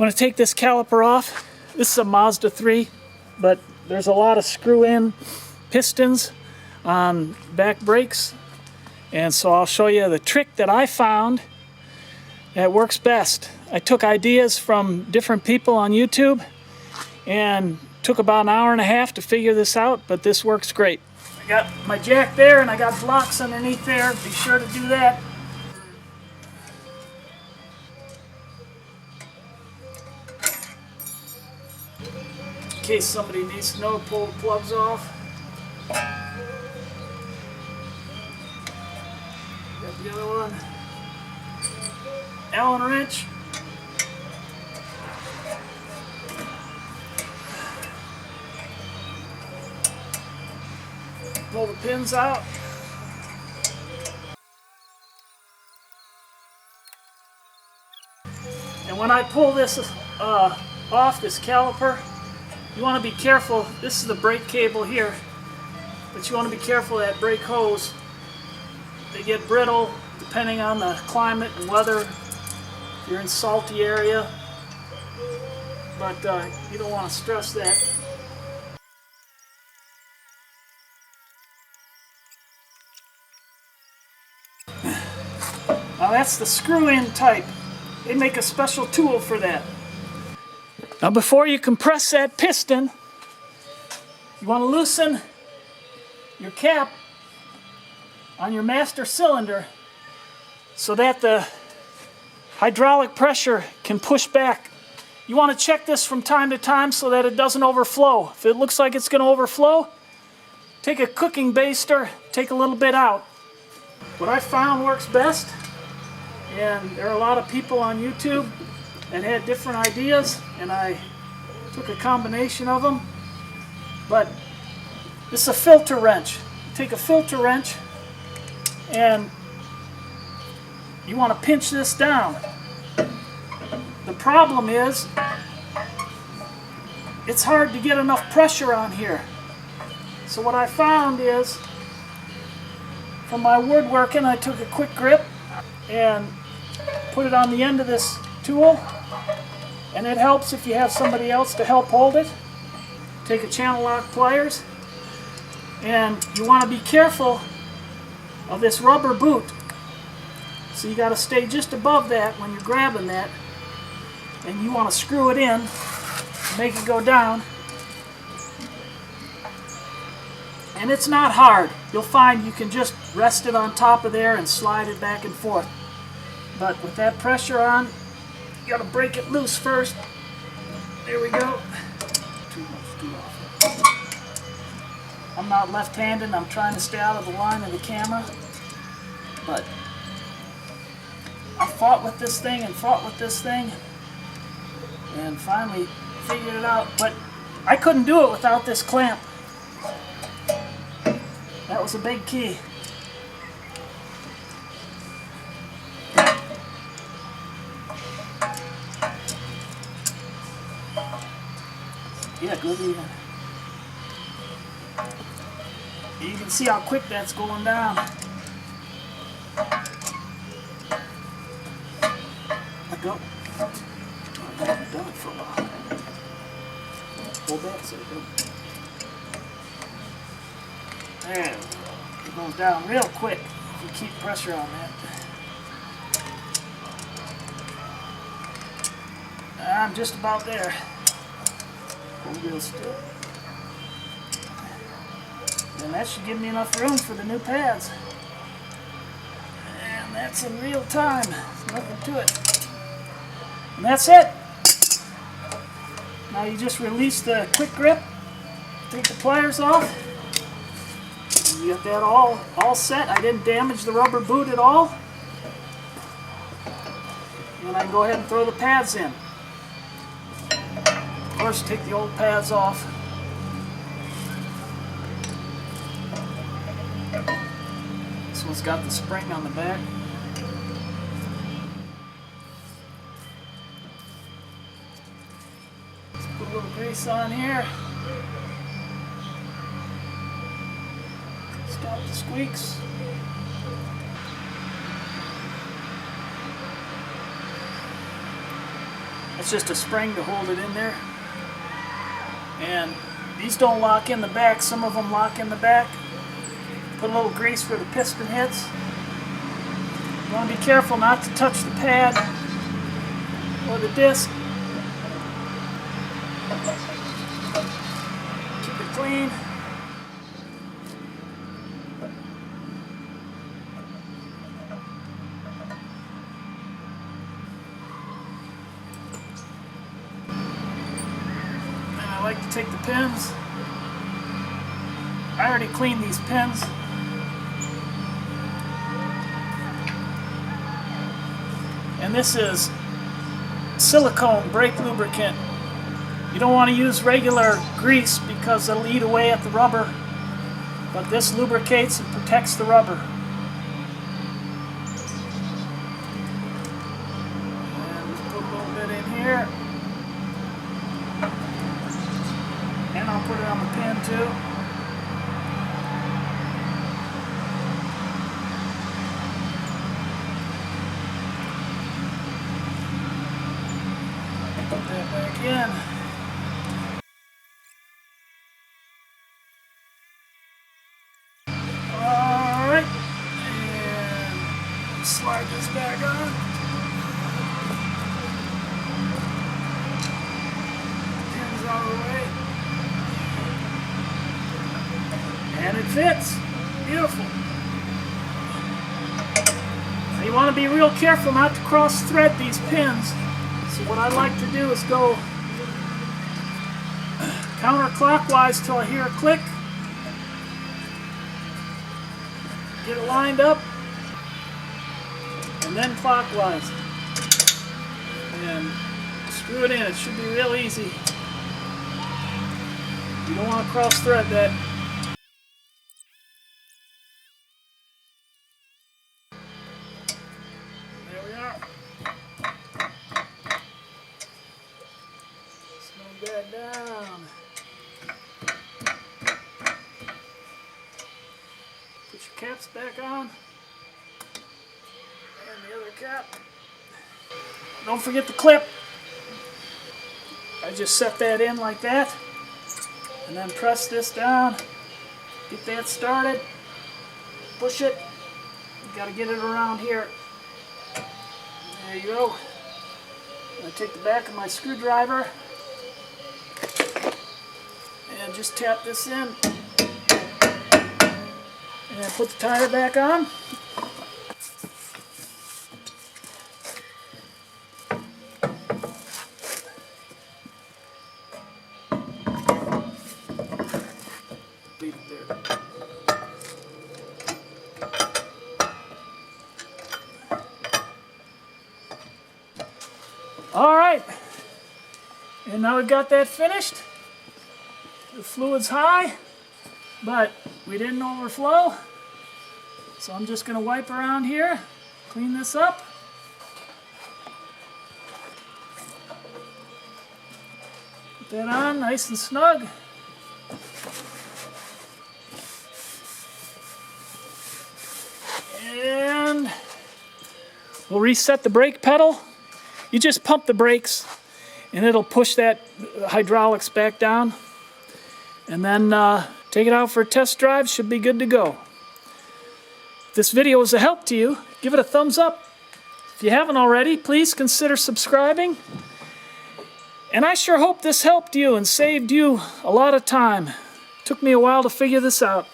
want to take this caliper off. This is a Mazda 3, but there's a lot of screw-in pistons on back brakes, and so I'll show you the trick that I found that works best. I took ideas from different people on YouTube and took about an hour and a half to figure this out, but this works great. I got my jack there and I got blocks underneath there. Be sure to do that. In case somebody needs to know to pull the plugs off. Got the other one. Allen wrench. Pull the pins out. And when I pull this off, this caliper, you want to be careful. This is the brake cable here, but you want to be careful of that brake hose. They get brittle depending on the climate and weather. If you're in salty area, but you don't want to stress that. Now that's the screw-in type. They make a special tool for that. Now before you compress that piston, you want to loosen your cap on your master cylinder so that the hydraulic pressure can push back. You want to check this from time to time so that it doesn't overflow. If it looks like it's going to overflow, take a cooking baster, take a little bit out. What I found works best, and there are a lot of people on YouTube that had different ideas, and I took a combination of them, but this is a filter wrench. You take a filter wrench and you want to pinch this down. The problem is it's hard to get enough pressure on here. So what I found is, from my woodworking, I took a quick grip and put it on the end of this tool, and it helps if you have somebody else to help hold it. Take a channel lock pliers, and you want to be careful of this rubber boot. So you got to stay just above that when you're grabbing that, and you want to screw it in, make it go down. And it's not hard. You'll find you can just rest it on top of there and slide it back and forth. But with that pressure on, you got to break it loose first. There we go. Too off. I'm not left-handed. I'm trying to stay out of the line of the camera. But I fought with this thing and fought with this thing, and finally figured it out. But I couldn't do it without this clamp. That was a big key. Yeah, good. You can see how quick that's going down. Let go. I haven't done it for a while. Hold that so it goes. There, it goes down real quick if you keep pressure on that. I'm just about there. Hold real still. And that should give me enough room for the new pads. And that's in real time. There's nothing to it. And that's it. Now you just release the quick grip, take the pliers off. You got that all set. I didn't damage the rubber boot at all. And I can go ahead and throw the pads in. Of course, take the old pads off. This one's got the spring on the back. Let's put a little grease on here. Stop the squeaks. It's just a spring to hold it in there. And these don't lock in the back. Some of them lock in the back. Put a little grease where the piston hits. You want to be careful not to touch the pad or the disc. Keep it clean. I like to take the pins. I already cleaned these pins. And this is silicone brake lubricant. You don't want to use regular grease because it'll eat away at the rubber. But this lubricates and protects the rubber. And just put a little bit in here. And I'll put it on the pin too. Put that back in. Alright. And slide this back on. Pins out of the way. And it fits. Beautiful. Now you want to be real careful not to cross thread these pins. So what I like to do is go counterclockwise till I hear a click. Get it lined up. And then clockwise. And screw it in. It should be real easy. You don't want to cross thread that. That down. Put your caps back on. And the other cap. Don't forget the clip. I just set that in like that. And then press this down. Get that started. Push it. You gotta get it around here. There you go. I take the back of my screwdriver. And just tap this in and put the tire back on. Leave it there. All right, and now we've got that finished. The fluid's high, but we didn't overflow. So I'm just going to wipe around here, clean this up. Put that on nice and snug. And we'll reset the brake pedal. You just pump the brakes and it'll push that hydraulics back down. And then take it out for a test drive. Should be good to go. If this video was a help to you, give it a thumbs up. If you haven't already, please consider subscribing. And I sure hope this helped you and saved you a lot of time. It took me a while to figure this out.